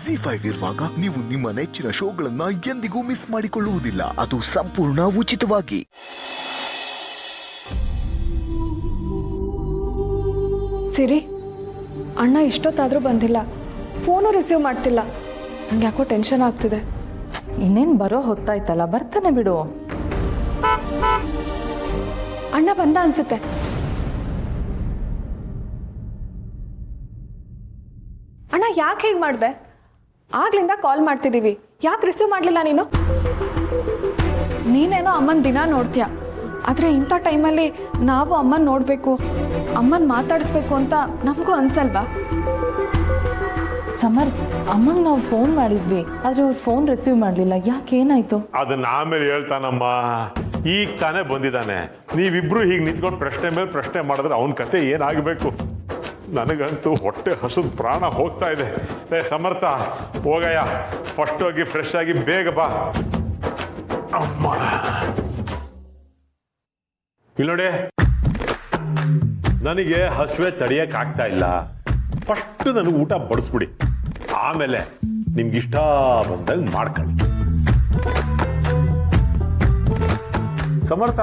ZEE5 ಇರುವಾಗ ನೀವು ನಿಮ್ಮ ನೆಚ್ಚಿನ ಶೋಗಳನ್ನ ಎಂದಿಗೂ ಮಿಸ್ ಮಾಡಿಕೊಳ್ಳುವುದಿಲ್ಲ. ಅದು ಸಂಪೂರ್ಣ ಉಚಿತವಾಗಿ. ಸಿರಿ, ಅಣ್ಣ ಇಷ್ಟೊತ್ತಾದರೂ ಬಂದಿಲ್ಲ, ಫೋನು ರಿಸೀವ್ ಮಾಡ್ತಿಲ್ಲ. ನಂಗೆ ಯಾಕೋ ಟೆನ್ಷನ್ ಆಗ್ತಿದೆ. ಇನ್ನೇನು ಬರೋ ಹೊತ್ತಾಯ್ತಲ್ಲ, ಬರ್ತಾನೆ ಬಿಡು. ಅಣ್ಣ ಬಂದ ಅನ್ಸುತ್ತೆ. ಅಣ್ಣ ಯಾಕೆ ಹೀಗೆ ಮಾಡಿದೆ? ಆಗ್ಲಿಂದ ಕಾಲ್ ಮಾಡ್ತಿದ್ದೀವಿ, ಯಾಕೆ ರಿಸೀವ್ ಮಾಡಲಿಲ್ಲ ನೀನು? ನೀನೇನೋ ಅಮ್ಮನ ದಿನ ನೋಡ್ತೀಯ, ಆದರೆ ಇಂಥ ಟೈಮಲ್ಲಿ ನಾವು ಅಮ್ಮನ ನೋಡಬೇಕು, ಅಮ್ಮನ ಮಾತಾಡಿಸ್ಬೇಕು ಅಂತ ನಮಗೂ ಅನ್ಸಲ್ವಾ? ಸಮರ್, ಅಮ್ಮಂಗೆ ನಾವು ಫೋನ್ ಮಾಡಿದ್ವಿ, ಆದರೆ ಅವ್ರು ಫೋನ್ ರಿಸೀವ್ ಮಾಡಲಿಲ್ಲ. ಯಾಕೆ, ಏನಾಯ್ತು? ಅದನ್ನ ಆಮೇಲೆ ಹೇಳ್ತಾನಮ್ಮ. ಈಗ ತಾನೇ ಬಂದಿದ್ದಾನೆ. ನೀವಿಬ್ರು ಹೀಗೆ ನಿಂತ್ಕೊಂಡು ಪ್ರಶ್ನೆ ಮೇಲೆ ಪ್ರಶ್ನೆ ಮಾಡಿದ್ರೆ ಅವನ ಕತೆ ಏನಾಗಬೇಕು? ನನಗಂತೂ ಹೊಟ್ಟೆ ಹಸುದ ಪ್ರಾಣ ಹೋಗ್ತಾ ಇದೆ. ಸಮರ್ಥ, ಹೋಗಯ್ಯ, ಫಸ್ಟ್ ಹೋಗಿ ಫ್ರೆಶ್ ಆಗಿ ಬೇಗ ಬಾ. ಅಮ್ಮ, ಇಲ್ಲಿ ನೋಡಿ, ನನಗೆ ಹಸುವೆ ತಡೆಯಕ್ಕೆ ಆಗ್ತಾ ಇಲ್ಲ. ಫಸ್ಟ್ ನನಗೆ ಊಟ ಬಡಿಸ್ಬಿಡಿ, ಆಮೇಲೆ ನಿಮ್ಗಿಷ್ಟ ಬಂದಾಗ ಮಾಡ್ಕೊಳ್ಳಿ. ಸಮರ್ಥ,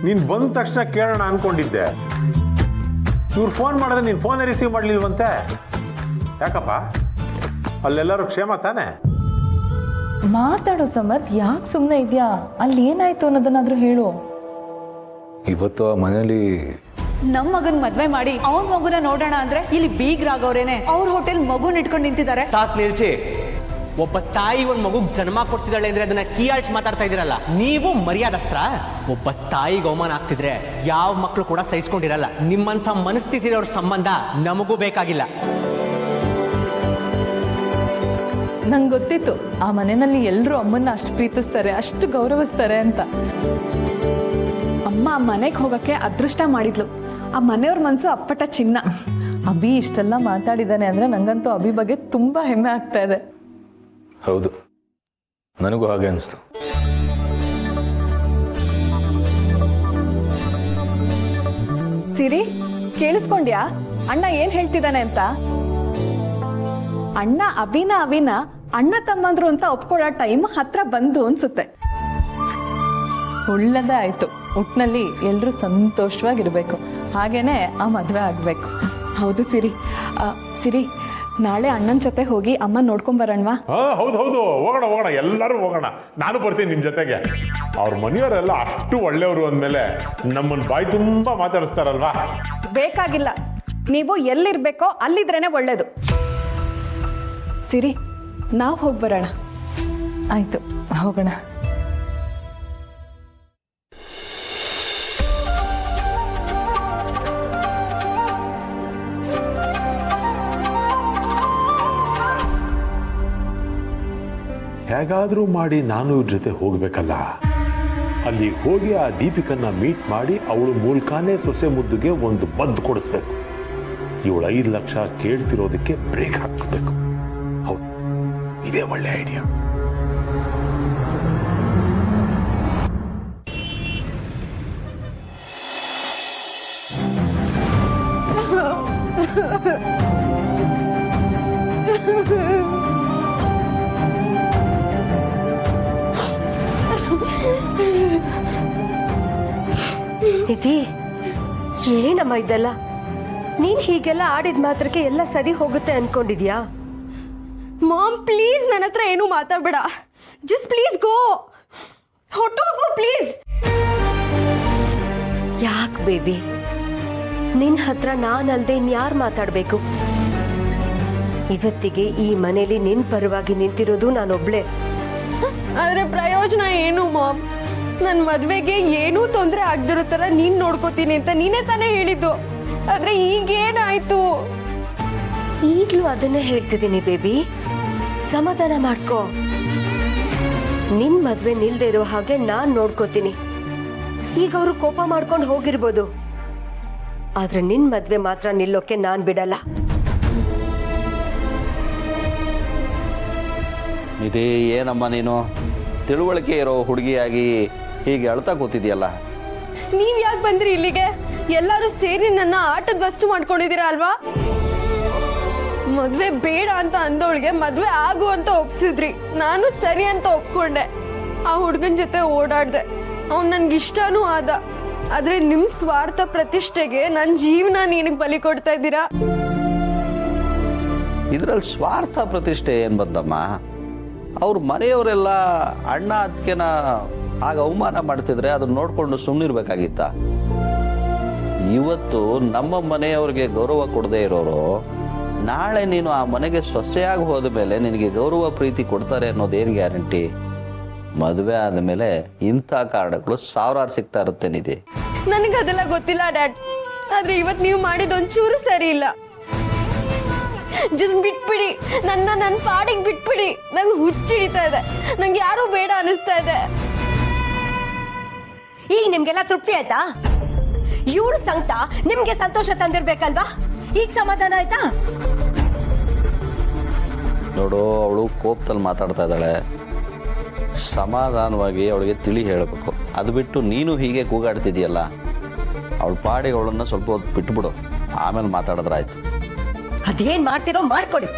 ನೀನ್ ಬಂದ ತಕ್ಷಣ ಕೇಳೋಣ ಅನ್ಕೊಂಡಿದ್ದೆ. ಇವ್ರು ಫೋನ್ ಮಾಡಿದ್ರೆ ನೀನು ಫೋನೇ ರಿಸೀವ್ ಮಾಡಲಿಲ್ವಂತೆ. ಯಾಕಪ್ಪ, ಅಲ್ಲೆಲ್ಲರೂ ಕ್ಷೇಮ ತಾನೆ? ಮಾತಾಡೋ ಸಮರ್, ಯಾಕೆ ಸುಮ್ಮನೆ ಇದೆಯಾ? ಅಲ್ಲಿ ಏನಾಯ್ತು ಅನ್ನೋದನ್ನಾದ್ರೂ ಹೇಳು. ಇವತ್ತು ಆ ಮನೇಲಿ ನಮ್ಮ ಮಗನ್ ಮದ್ವೆ ಮಾಡಿ ಅವ್ನ ಮಗುನ ನೋಡೋಣ ಅಂದ್ರೆ ಇಲ್ಲಿ ಬೀಗ್ರಾಗವ್ರೇನೆ. ಅವ್ರ ಹೋಟೆಲ್ ಮಗುನ್ ಇಟ್ಕೊಂಡು ನಿಂತಿದ್ದಾರೆ. ಸಾಕ್ ನಿಲ್ಸಿ. ಒಬ್ಬ ತಾಯಿ ಒಂದ್ ಮಗುಗ್ ಜನ್ಮ ಕೊಡ್ತಿದ್ದಾಳೆ ಅಂದ್ರೆ ಅದನ್ನ ಕೀಯಾಳ್ಸಿ ಮಾತಾಡ್ತಾ ಇದೀರಲ್ಲ, ನೀವು ಮರ್ಯಾದಸ್ತ್ರ. ಒಬ್ಬ ತಾಯಿಗೆ ಅವಮಾನ ಆಗ್ತಿದ್ರೆ ಯಾವ ಮಕ್ಕಳು ಕೂಡ ಸಹಿಸ್ಕೊಂಡಿರಲ್ಲ. ನಿಮ್ಮಂಥ ಮನಸ್ಥಿತಿ ಇರೋರ ಸಂಬಂಧ ನಮಗೂ ಬೇಕಾಗಿಲ್ಲ. ನಂಗೆ ಗೊತ್ತಿತ್ತು ಆ ಮನೆಯಲ್ಲಿ ಎಲ್ಲರೂ ಅಮ್ಮನ್ನ ಅಷ್ಟು ಪ್ರೀತಿಸ್ತಾರೆ, ಅಷ್ಟು ಗೌರವಿಸ್ತಾರೆ ಅಂತ. ಅಮ್ಮ ಆ ಮನೆಗೆ ಹೋಗೋಕ್ಕೆ ಅದೃಷ್ಟ ಮಾಡಿದ್ಲು. ಆ ಮನೆಯವ್ರ ಮನಸ್ಸು ಅಪ್ಪಟ ಚಿನ್ನ. ಅಭಿ ಇಷ್ಟೆಲ್ಲ ಮಾತಾಡಿದ್ದಾನೆ ಅಂದರೆ ನಂಗಂತೂ ಅಭಿ ಬಗ್ಗೆ ತುಂಬ ಹೆಮ್ಮೆ ಆಗ್ತಾ ಇದೆ. ಹೌದು, ನನಗೂ ಹಾಗೆ ಅನಿಸ್ತು. ಸಿರಿ, ಕೇಳಿಸ್ಕೊಂಡ್ಯಾ ಅಣ್ಣ ಏನ್ ಹೇಳ್ತಿದ್ದಾನೆ ಅಂತ? ಅಣ್ಣ ಅವಿನ ಅಣ್ಣ ತಮ್ಮಂದ್ರು ಅಂತ ಒಪ್ಕೊಳ್ಳೋ ಟೈಮ್ ಹತ್ರ ಬಂದು ಅನ್ಸುತ್ತೆ. ಒಳ್ಳೆದೇ ಆಯ್ತು. ಒಟ್ಟಿನಲ್ಲಿ ಎಲ್ಲರೂ ಸಂತೋಷವಾಗಿರ್ಬೇಕು, ಹಾಗೇನೆ ಆ ಮದುವೆ ಆಗಬೇಕು. ಹೌದು ಸಿರಿ. ಸಿರಿ, ನಾಳೆ ಅಣ್ಣನ ಜೊತೆ ಹೋಗಿ ಅಮ್ಮ ನೋಡ್ಕೊಂಬರೋಣವಾ? ಹೌದು ಹೌದು, ಹೋಗೋಣ ಹೋಗೋಣ, ಎಲ್ಲರೂ ಹೋಗೋಣ. ನಾನು ಬರ್ತೀನಿ ನಿಮ್ಮ ಜೊತೆಗೆ. ಅವ್ರ ಮನೆಯವರೆಲ್ಲ ಅಷ್ಟು ಒಳ್ಳೆಯವರು ಅಂದಮೇಲೆ ನಮ್ಮನ್ನು ಬಾಯಿ ತುಂಬ ಮಾತಾಡಿಸ್ತಾರಲ್ವಾ? ಬೇಕಾಗಿಲ್ಲ, ನೀವು ಎಲ್ಲಿರ್ಬೇಕೋ ಅಲ್ಲಿದ್ರೇನೆ ಒಳ್ಳೇದು. ಸಿರಿ, ನಾವು ಹೋಗಿ ಬರೋಣ. ಆಯ್ತು, ಹೋಗೋಣ. ಹೇಗಾದರೂ ಮಾಡಿ ನಾನು ಇವ್ರ ಜೊತೆ ಹೋಗ್ಬೇಕಲ್ಲ. ಅಲ್ಲಿ ಹೋಗಿ ಆ ದೀಪಿಕನ್ನ ಮೀಟ್ ಮಾಡಿ ಅವಳು ಮೂಲಕನೇ ಸೊಸೆ ಮುದ್ದುಗೆ ಒಂದು ಬದ್ದು ಕೊಡಿಸ್ಬೇಕು. ಇವಳು 5 ಲಕ್ಷ ಕೇಳ್ತಿರೋದಕ್ಕೆ ಬ್ರೇಕ್ ಹಾಕಿಸ್ಬೇಕು. ಹೌದು, ಇದೇ ಒಳ್ಳೆ ಐಡಿಯಾ. ನಿಧಿ, ಏನಮ್ಮ ಇದೆಲ್ಲ? ನೀನ್ ಹೀಗೆಲ್ಲ ಆಡಿದ ಮಾತ್ರಕ್ಕೆ ಎಲ್ಲ ಸರಿ ಹೋಗುತ್ತೆ ಅನ್ಕೊಂಡಿದ್ಯಾ? ಮಾಮ್, ಪ್ಲೀಸ್ ನನ್ನ ಹತ್ರ ಏನು ಮಾತಾಡ್ಬೇಡ. ಜಸ್ಟ್ ಪ್ಲೀಸ್ ಗೋ, ಹೊಟ್ಟೋಗು ಪ್ಲೀಸ್. ಯಾಕೆ ಬೇಬಿ, ನಿನ್ ಹತ್ರ ನಾನಲ್ದೆ ಇನ್ಯಾರು ಮಾತಾಡ್ಬೇಕು? ಇವತ್ತಿಗೆ ಈ ಮನೇಲಿ ನಿನ್ ಪರವಾಗಿ ನಿಂತಿರೋದು ನಾನೊಬ್ಳೆ. ಆದ್ರೆ ಪ್ರಯೋಜನ ಏನು ಮಾಮ್? ನನ್ನ ಮದ್ವೆಗೆ ಏನೂ ತೊಂದರೆ ಆಗದಿರೋ ತರ ನೀನ್ ನೋಡ್ಕೋತೀನಿ ಅಂತ ನೀನೇ ತಾನೇ ಹೇಳಿದ್ದು. ಆದ್ರೆ ಈಗೇನಾಯ್ತು? ಈಗ್ಲೂ ಅದನ್ನೇ ಹೇಳ್ತಿದ್ದೀನಿ ಬೇಬಿ, ಸಮಾಧಾನ ಮಾಡ್ಕೋ. ನಿನ್ ಮದ್ವೆ ನಿಲ್ದೇ ಇರೋ ಹಾಗೆ ನಾನ್ ನೋಡ್ಕೋತೀನಿ. ಈಗ ಅವರು ಕೋಪ ಮಾಡ್ಕೊಂಡು ಹೋಗಿರ್ಬೋದು, ಆದ್ರೆ ನಿನ್ ಮದ್ವೆ ಮಾತ್ರ ನಿಲ್ಲೋಕೆ ನಾನ್ ಬಿಡಲ್ಲ. ಇದೇ ಏನಮ್ಮ ನೀನು ತಿಳುವಳಿಕೆ ಇರೋ ಹುಡುಗಿಯಾಗಿ ಹೀಗೆ ಅಳ್ತಾ ಕೂತಿದ್ಯಲ್ಲ? ನೀವ್ ಯಾಕೆ ಬಂದ್ರಿ ಇಲ್ಲಿಗೆ? ಎಲ್ಲರೂ ಸೇರಿ ನನ್ನ ಆಟದ ವಸ್ತು ಮಾಡ್ಕೊಂಡಿದ್ದೀರಾ ಅಲ್ವಾ? ಮದ್ವೆ ಬೇಡ ಅಂತ ಅಂದವಳಿಗೆ ಮದ್ವೆ ಆಗು ಅಂತ ಒಪ್ಸಿದ್ರಿ. ನಾನು ಸರಿ ಅಂತ ಒಪ್ಕೊಂಡೆ. ಆ ಹುಡುಗನ ಜೊತೆ ಓಡಾಡ್ದೆ. ಅವ್ನು ನನ್ಗೆ ಇಷ್ಟನೂ ಆದ. ಆದ್ರೆ ನಿಮ್ ಸ್ವಾರ್ಥ ಪ್ರತಿಷ್ಠೆಗೆ ನನ್ನ ಜೀವನ ನಿನಗೆ ಬಲಿ ಕೊಡ್ತಾ ಇದ್ದೀರಾ. ಇದರಲ್ಲಿ ಸ್ವಾರ್ಥ ಪ್ರತಿಷ್ಠೆ ಏನು ಬಂದಮ್ಮ? ಅವ್ರ ಮನೆಯವರೆಲ್ಲ ಅಣ್ಣ ಅದಕ್ಕೆನ ಆಗ ಅವಮಾನ ಮಾಡ್ತಿದ್ರೆ ಅದನ್ನ ನೋಡ್ಕೊಂಡು ಸುಮ್ಮನಿರ್ಬೇಕಾಗಿತ್ತ? ಇವತ್ತು ನಮ್ಮ ಮನೆಯವ್ರಿಗೆ ಗೌರವ ಕೊಡದೇ ಇರೋರು ನಾಳೆ ನೀನು ಆ ಮನೆಗೆ ಸೊಸೆಯಾಗಿ ಹೋದ ಮೇಲೆ ನಿನಗೆ ಗೌರವ ಪ್ರೀತಿ ಕೊಡ್ತಾರೆ ಅನ್ನೋದೇನು ಗ್ಯಾರಂಟಿ? ಮದುವೆ ಆದಮೇಲೆ ಇಂಥ ಕಾರಣಗಳು ಸಾವಿರಾರು ಸಿಗ್ತಾ ಇರುತ್ತೆ ನಿಧಿ. ನನಗೆ ಅದೆಲ್ಲ ಗೊತ್ತಿಲ್ಲ ಡ್ಯಾಡ್. ಆದ್ರೆ ಇವತ್ತು ನೀವು ಮಾಡಿದ ಒಂಚೂರು ಸರಿ ಇಲ್ಲ. ಜಸ್ಟ್ ಬಿಟ್ಬಿಡಿ ನನ್ನ ಪಾಡಿಗೆ ಬಿಟ್ಬಿಡಿ. ನಂಗೆ ಹುಚ್ಚಿಡಿತಾ ಇದೆ. ನಂಗೆ ಯಾರು ಬೇಡ ಅನಿಸ್ತಾ ಇದೆ. ಈಗ ನಿಮ್ಗೆಲ್ಲ ತೃಪ್ತಿ ಆಯ್ತಾ? ಇವಳು ಸಂಕಟ ನಿಮ್ಗೆ ಸಂತೋಷ ತಂದಿರ್ಬೇಕಲ್ವಾ? ಈಗ ಸಮಾಧಾನ ಆಯ್ತಾ? ನೋಡು, ಅವಳು ಕೋಪದಲ್ಲಿ ಮಾತಾಡ್ತಾ ಇದ್ದಾಳೆ. ಸಮಾಧಾನವಾಗಿ ಅವಳಿಗೆ ತಿಳಿ ಹೇಳಬೇಕು. ಅದು ಬಿಟ್ಟು ನೀನು ಹೀಗೆ ಕೂಗಾಡ್ತಿದೆಯಲ್ಲ, ಅವಳ ಪಾಡಿಗೆ ಅವಳನ್ನ ಸ್ವಲ್ಪ ಹೊತ್ತು ಬಿಟ್ಬಿಡು, ಆಮೇಲೆ ಮಾತಾಡಿದ್ರಾಯ್ತು. ಅದೇನ್ ಮಾಡ್ತಿರೋ ಮಾಡ್ಕೊಡಿ.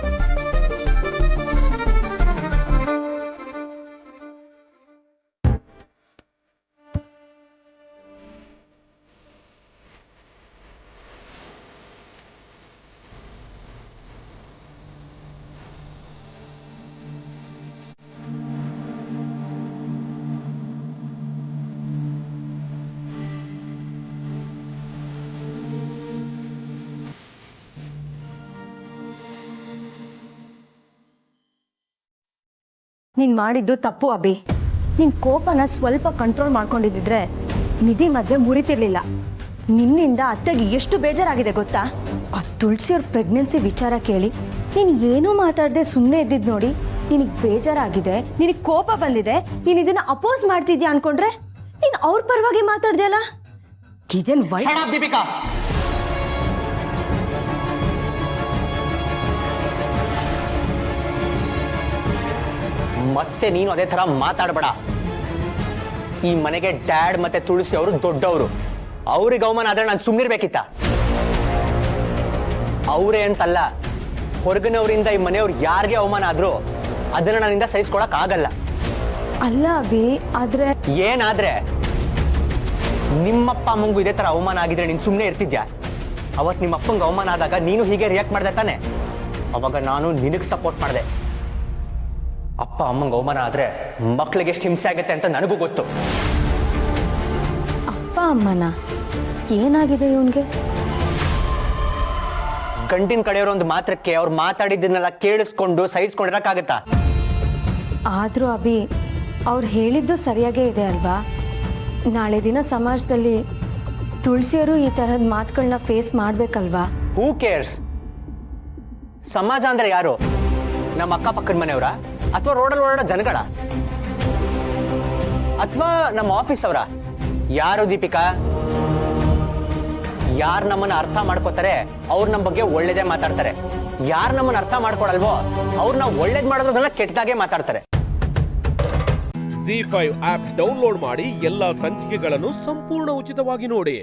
ನೀನು ಮಾಡಿದ್ದು ತಪ್ಪು ಅಭಿ. ನಿನ್ನ ಕೋಪನ ಸ್ವಲ್ಪ ಕಂಟ್ರೋಲ್ ಮಾಡ್ಕೊಂಡಿದ್ದಿದ್ರೆ ನಿಧಿ ಮದುವೆ ಮುರಿತಿರ್ಲಿಲ್ಲ. ನಿನ್ನಿಂದ ಅತ್ತೆಗೆ ಎಷ್ಟು ಬೇಜಾರಾಗಿದೆ ಗೊತ್ತಾ? ಆ ತುಳಸಿಯವ್ರ ಪ್ರೆಗ್ನೆನ್ಸಿ ವಿಚಾರ ಕೇಳಿ ನೀನು ಏನೂ ಮಾತಾಡದೆ ಸುಮ್ಮನೆ ಇದ್ದಿದ್ದು ನೋಡಿ ನಿನಗೆ ಬೇಜಾರಾಗಿದೆ, ನಿನಗೆ ಕೋಪ ಬಂದಿದೆ. ನೀನು ಇದನ್ನು ಅಪೋಸ್ ಮಾಡ್ತಿದ್ಯಾ ಅನ್ಕೊಂಡ್ರೆ ನೀನು ಅವ್ರ ಪರವಾಗಿ ಮಾತಾಡ್ದೆಯಲ್ಲ, ಇದೇನು ದೀಪಿಕಾ, ಮತ್ತೆ ನೀನು ಅದೇ ತರ ಮಾತಾಡಬೇಡ. ಈ ಮನೆಗೆ ಡ್ಯಾಡ್ ಮತ್ತೆ ತುಳಸಿ ಅವರು ದೊಡ್ಡವರು. ಅವ್ರಿಗೆ ಅವಮಾನ ಆದ್ರೆ ನಾನು ಸುಮ್ಮನಿರ್ಬೇಕಿತ್ತ? ಅವರೇ ಅಂತಲ್ಲ, ಹೊರಗಿನವರಿಂದ ಈ ಮನೆಯವ್ರು ಯಾರಿಗೆ ಅವಮಾನ ಆದ್ರೂ ಅದನ್ನ ನನ್ನಿಂದ ಸಹಿಸ್ಕೊಳಕ್ ಆಗಲ್ಲ. ಅಲ್ಲ ಅಭಿ, ಆದ್ರೆ ಏನಾದ್ರೆ ನಿಮ್ಮಪ್ಪ ಅಮ್ಮಂಗೂ ಇದೇ ತರ ಅವಮಾನ ಆಗಿದ್ರೆ ನೀನು ಸುಮ್ಮನೆ ಇರ್ತಿದ್ಯಾ? ಅವತ್ತು ನಿಮ್ಮ ಅಪ್ಪಂಗೆ ಅವಮಾನ ಆದಾಗ ನೀನು ಹೀಗೆ ರಿಯಾಕ್ಟ್ ಮಾಡ್ದೆ ತಾನೆ? ಅವಾಗ ನಾನು ನಿನಗೆ ಸಪೋರ್ಟ್ ಮಾಡಿದೆ. ಅಪ್ಪ ಅಮ್ಮಂಗೆ ಅವಮಾನ ಆದ್ರೆ ಮಕ್ಳಿಗೆ ಎಷ್ಟು ಹಿಂಸೆ ಆಗುತ್ತೆ ಅಂತ ನನಗೂ ಗೊತ್ತು. ಅಪ್ಪ ಅಮ್ಮನ ಏನಾಗಿದೆ ಇವನ್ಗೆ? ಗಂಡಿನ ಕಡೆಯವರು ಒಂದು ಮಾತ್ರಕ್ಕೆ ಅವ್ರು ಮಾತಾಡಿದ್ದನ್ನೆಲ್ಲ ಕೇಳಿಸ್ಕೊಂಡು ಸಹಿಸ್ಕೊಂಡಿರಕ್ಕಾಗತ್ತಾ? ಆದರೂ ಅಭಿ, ಅವ್ರು ಹೇಳಿದ್ದು ಸರಿಯಾಗೇ ಇದೆ ಅಲ್ವಾ? ನಾಳೆ ದಿನ ಸಮಾಜದಲ್ಲಿ ತುಳಸಿಯರು ಈ ತರಹದ ಮಾತುಗಳನ್ನ ಫೇಸ್ ಮಾಡ್ಬೇಕಲ್ವಾ? ಹೂ ಕೇರ್ಸ್? ಸಮಾಜ ಅಂದ್ರೆ ಯಾರು? ನಮ್ಮ ಅಕ್ಕಪಕ್ಕದ ಮನೆಯವರ, ಅಥವಾ ರೋಡಲ್ಲಿ ಓಡಾಡೋ ಜನಗಳ, ಅಥವಾ ನಮ್ಮ ಆಫೀಸ್ ಅವರ? ಯಾರು ದೀಪಿಕಾ? ಯಾರು ನಮ್ಮನ್ನ ಅರ್ಥ ಮಾಡ್ಕೋತಾರೆ ಅವ್ರು ನಮ್ಮ ಬಗ್ಗೆ ಒಳ್ಳೇದೇ ಮಾತಾಡ್ತಾರೆ. ಯಾರು ನಮ್ಮನ್ನ ಅರ್ಥ ಮಾಡ್ಕೊಳಲ್ವೋ ಅವ್ರು ನಾವು ಒಳ್ಳೇದ್ ಮಾಡೋದ್ರನ್ನ ಕೆಟ್ಟದಾಗೆ ಮಾತಾಡ್ತಾರೆ. ZEE5 ಆಪ್ ಡೌನ್ಲೋಡ್ ಮಾಡಿ ಎಲ್ಲಾ ಸಂಚಿಕೆಗಳನ್ನು ಸಂಪೂರ್ಣ ಉಚಿತವಾಗಿ ನೋಡಿ.